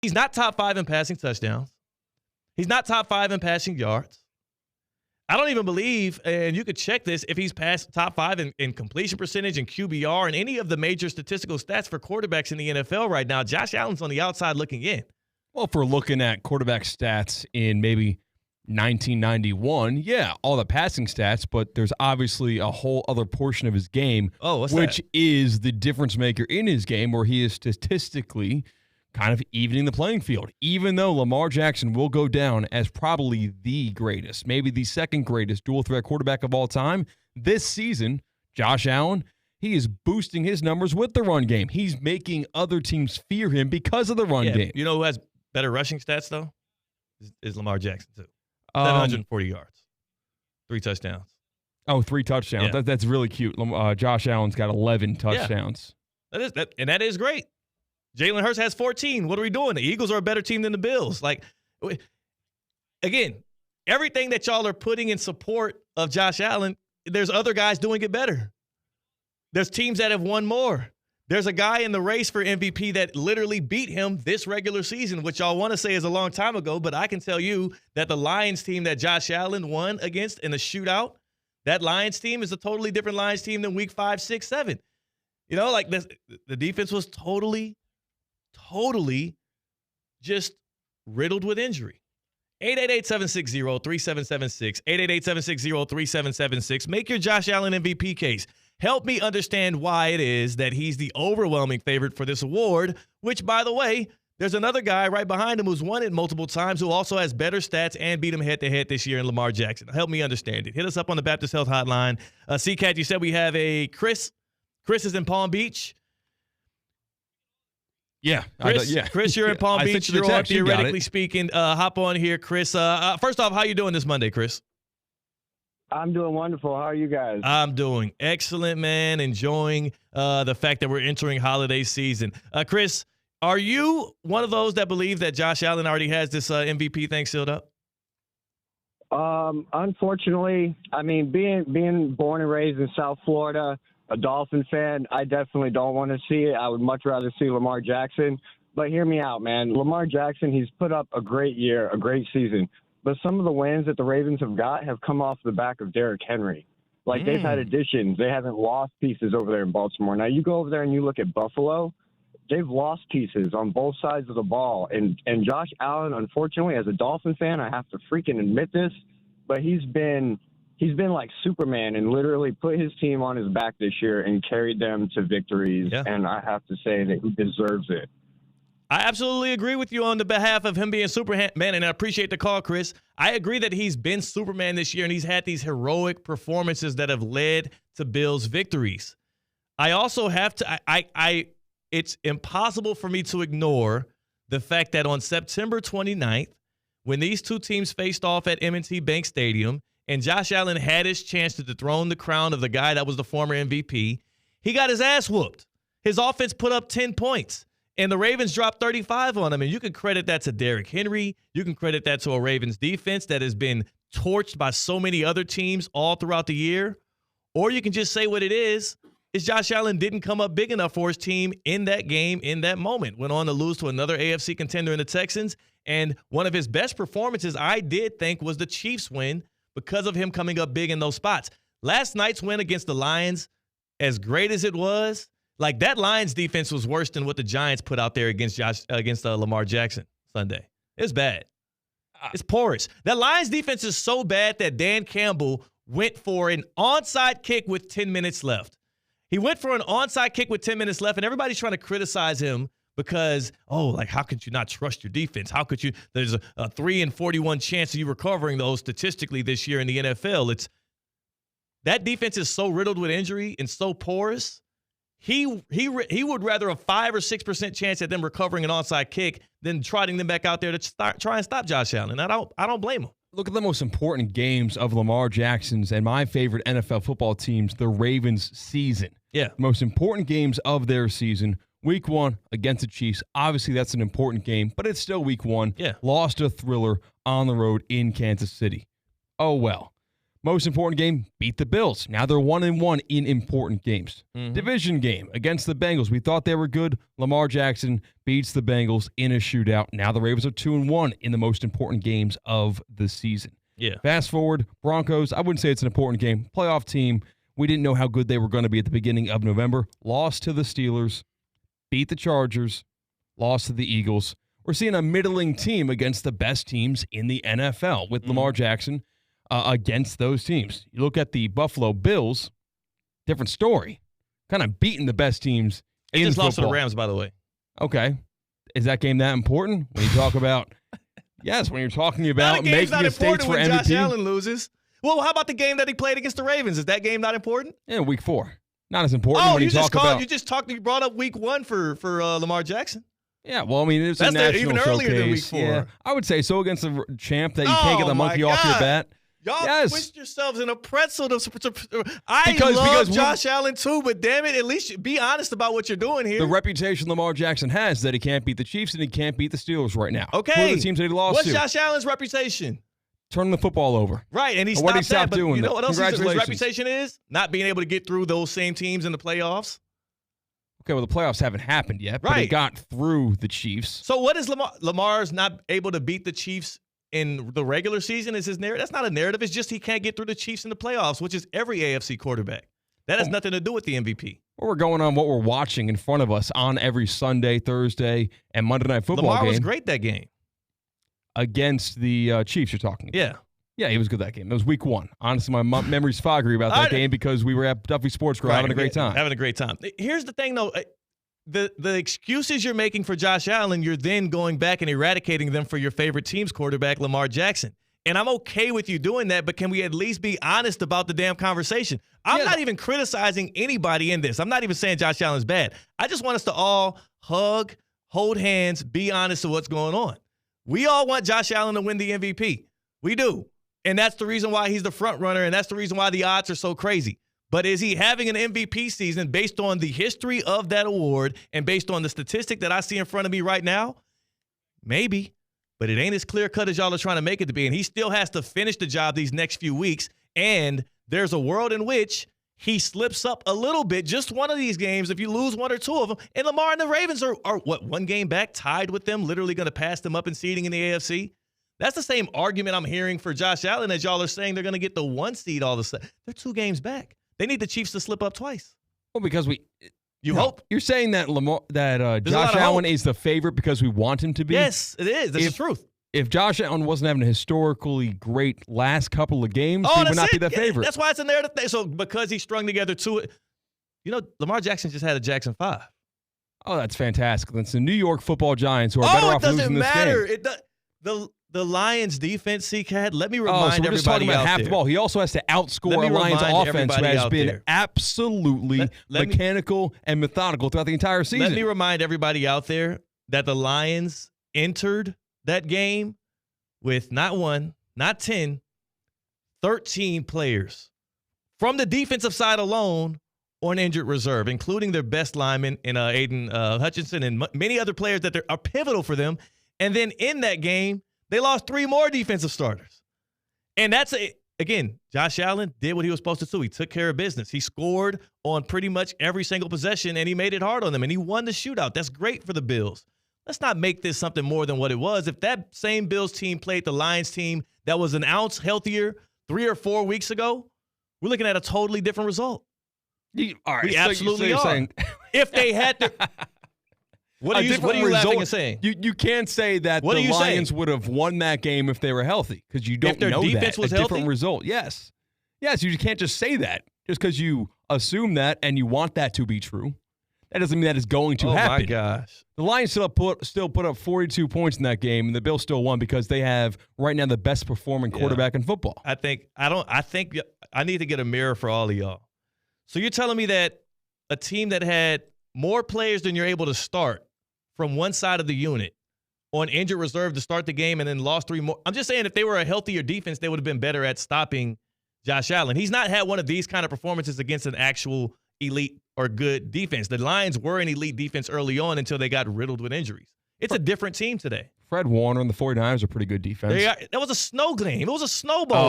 He's not top 5 in passing touchdowns. He's not top 5 in passing yards. I don't even believe, and you could check this, if he's past top 5 in completion percentage and QBR and any of the major statistical stats for quarterbacks in the NFL right now. Josh Allen's on the outside looking in. Well, if we're looking at quarterback stats in maybe 1991, yeah, all the passing stats, but there's obviously a whole other portion of his game, which is the difference maker in his game, where he is statistically kind of evening the playing field. Even though Lamar Jackson will go down as probably the greatest, maybe the second greatest dual-threat quarterback of all time, this season, Josh Allen, he is boosting his numbers with the run game. He's making other teams fear him because of the run game. You know who has better rushing stats, though? Is Lamar Jackson, too. 740 yards. 3 touchdowns. Oh, 3 touchdowns. Yeah. That's really cute. Josh Allen's got 11 touchdowns. Yeah. That is great. Jalen Hurts has 14. What are we doing? The Eagles are a better team than the Bills. Like, again, everything that y'all are putting in support of Josh Allen, there's other guys doing it better. There's teams that have won more. There's a guy in the race for MVP that literally beat him this regular season, which y'all want to say is a long time ago, but I can tell you that the Lions team that Josh Allen won against in the shootout, that Lions team is a totally different Lions team than week 5, 6, 7. You know, like the defense was totally just riddled with injury. 888-760-3776, 888-760-3776. Make your Josh Allen MVP case. Help me understand why it is that he's the overwhelming favorite for this award, which, by the way, there's another guy right behind him who's won it multiple times who also has better stats and beat him head-to-head this year in Lamar Jackson. Help me understand it. Hit us up on the Baptist Health Hotline. C-Cat, you said we have a Chris. Chris is in Palm Beach. Yeah. Chris, you're in Palm Beach. You're on, theoretically speaking. Hop on here, Chris. First off, how you doing this Monday, Chris? I'm doing wonderful. How are you guys? I'm doing excellent, man. Enjoying the fact that we're entering holiday season. Chris, are you one of those that believe that Josh Allen already has this MVP thing sealed up? Unfortunately, I mean, being born and raised in South Florida, a Dolphin fan, I definitely don't want to see it. I would much rather see Lamar Jackson. But hear me out, man. Lamar Jackson, he's put up a great year, a great season. But some of the wins that the Ravens have come off the back of Derrick Henry. Like, they've had additions. They haven't lost pieces over there in Baltimore. Now, you go over there and you look at Buffalo, they've lost pieces on both sides of the ball. And Josh Allen, unfortunately, as a Dolphin fan, I have to freaking admit this, but he's been like Superman and literally put his team on his back this year and carried them to victories. Yeah. And I have to say that he deserves it. I absolutely agree with you on the behalf of him being Superman, and I appreciate the call, Chris. I agree that he's been Superman this year, and he's had these heroic performances that have led to Bills' victories. I also have to it's impossible for me to ignore the fact that on September 29th, when these two teams faced off at M&T Bank Stadium, and Josh Allen had his chance to dethrone the crown of the guy that was the former MVP, he got his ass whooped. His offense put up 10 points. And the Ravens dropped 35 on him. And you can credit that to Derrick Henry. You can credit that to a Ravens defense that has been torched by so many other teams all throughout the year. Or you can just say what it is Josh Allen didn't come up big enough for his team in that game, in that moment. Went on to lose to another AFC contender in the Texans. And one of his best performances, I did think, was the Chiefs win because of him coming up big in those spots. Last night's win against the Lions, as great as it was, like, that Lions defense was worse than what the Giants put out there against Lamar Jackson Sunday. It's bad. It's porous. That Lions defense is so bad that Dan Campbell went for an onside kick with 10 minutes left. He went for an onside kick with 10 minutes left, and everybody's trying to criticize him because, how could you not trust your defense? How could you? There's a 3 in 41 chance of you recovering those statistically this year in the NFL. That defense is so riddled with injury and so porous. He would rather a 5 or 6% chance at them recovering an onside kick than trotting them back out there to try and stop Josh Allen. And I don't blame him. Look at the most important games of Lamar Jackson's and my favorite NFL football teams, the Ravens' season. Yeah. Most important games of their season. Week 1 against the Chiefs. Obviously, that's an important game, but it's still week 1. Yeah. Lost a thriller on the road in Kansas City. Oh, well. Most important game, beat the Bills. Now they're 1-1 in important games. Division game against the Bengals. We thought they were good. Lamar Jackson beats the Bengals in a shootout. Now the Ravens are 2-1 in the most important games of the season. Yeah. Fast forward, Broncos. I wouldn't say it's an important game. Playoff team. We didn't know how good they were going to be at the beginning of November. Lost to the Steelers. Beat the Chargers. Lost to the Eagles. We're seeing a middling team against the best teams in the NFL with Lamar Jackson against those teams. You look at the Buffalo Bills, different story. Kind of beating the best teams in just football. lost to the Rams, by the way. Okay. Is that game that important when you talk about yes, when you're talking about making mistakes for MVP? Josh Allen loses. Well, how about the game that he played against the Ravens? Is that game not important? Yeah, week 4. Not as important when you talk about. You brought up week 1 for Lamar Jackson. Yeah, well, I mean, it's a national even showcase. Earlier than week 4. Yeah, I would say so against a champ that you can't get the monkey off your bat. Y'all twist yourselves in a pretzel. I love Josh Allen too, but damn it, at least be honest about what you're doing here. The reputation Lamar Jackson has is that he can't beat the Chiefs and he can't beat the Steelers right now. Okay. Who are the teams that he lost What's to? Josh Allen's reputation? Turning the football over. Right, and he stopped doing. You know what else his reputation is? Not being able to get through those same teams in the playoffs. Okay, well, the playoffs haven't happened yet, but he got through the Chiefs. So what is Lamar's not able to beat the Chiefs in the regular season is his narrative? That's not a narrative. It's just he can't get through the Chiefs in the playoffs, which is every AFC quarterback. That has nothing to do with the MVP. Well, we're going on what we're watching in front of us on every Sunday, Thursday, and Monday Night Football Lamar game. was great that game. Against the Chiefs, you're talking about. Yeah. Yeah, he was good that game. It was week 1. Honestly, my memory's foggy about that game because we were at Duffy Sports Grill having a great time. Having a great time. Here's the thing, though. The excuses you're making for Josh Allen, you're then going back and eradicating them for your favorite team's quarterback, Lamar Jackson. And I'm okay with you doing that, but can we at least be honest about the damn conversation? I'm not even criticizing anybody in this. I'm not even saying Josh Allen's bad. I just want us to all hug, hold hands, be honest with what's going on. We all want Josh Allen to win the MVP. We do. And that's the reason why he's the front runner, and that's the reason why the odds are so crazy. But is he having an MVP season based on the history of that award and based on the statistic that I see in front of me right now? Maybe. But it ain't as clear-cut as y'all are trying to make it to be. And he still has to finish the job these next few weeks. And there's a world in which he slips up a little bit, just one of these games, if you lose 1 or 2 of them. And Lamar and the Ravens are what, 1 game back, tied with them, literally going to pass them up in seeding in the AFC? That's the same argument I'm hearing for Josh Allen as y'all are saying they're going to get the 1 seed all of a sudden. They're 2 games back. They need the Chiefs to slip up twice. Well, because you hope. You're saying that Josh Allen is the favorite because we want him to be? Yes, it is. That's the truth. If Josh Allen wasn't having a historically great last couple of games, he would not be the favorite. That's why it's a narrative thing. So because he strung together 2, Lamar Jackson just had a Jackson 5. Oh, that's fantastic. It's the New York Football Giants who are better off losing this game. It doesn't matter. The Lions defense, C-Cat, let me so remind we're just talking everybody about out half there. the ball. He also has to outscore a Lions offense who has been there. absolutely mechanical and methodical throughout the entire season. Let me remind everybody out there that the Lions entered that game with not 1, not 10, 13 players from the defensive side alone on injured reserve, including their best lineman in Aiden Hutchinson and many other players that are pivotal for them. And then in that game, they lost 3 more defensive starters. And that's, again, Josh Allen did what he was supposed to do. He took care of business. He scored on pretty much every single possession, and he made it hard on them, and he won the shootout. That's great for the Bills. Let's not make this something more than what it was. If that same Bills team played the Lions team that was an ounce healthier 3 or 4 weeks ago, we're looking at a totally different result. We absolutely are. If they had to... What are you laughing and saying? You can't say that the Lions would have won that game if they were healthy because you don't know that. If their defense was healthy? Different result. Yes, you can't just say that just because you assume that and you want that to be true. That doesn't mean that is going to happen. Oh, my gosh. The Lions still put up 42 points in that game, and the Bills still won because they have right now the best performing quarterback in football. I think I need to get a mirror for all of y'all. So you're telling me that a team that had more players than you're able to start from one side of the unit on injured reserve to start the game and then lost 3 more. I'm just saying if they were a healthier defense, they would have been better at stopping Josh Allen. He's not had one of these kind of performances against an actual elite or good defense. The Lions were an elite defense early on until they got riddled with injuries. It's a different team today. Fred Warner and the 49ers are pretty good defense. That was a snow game. It was a snowball.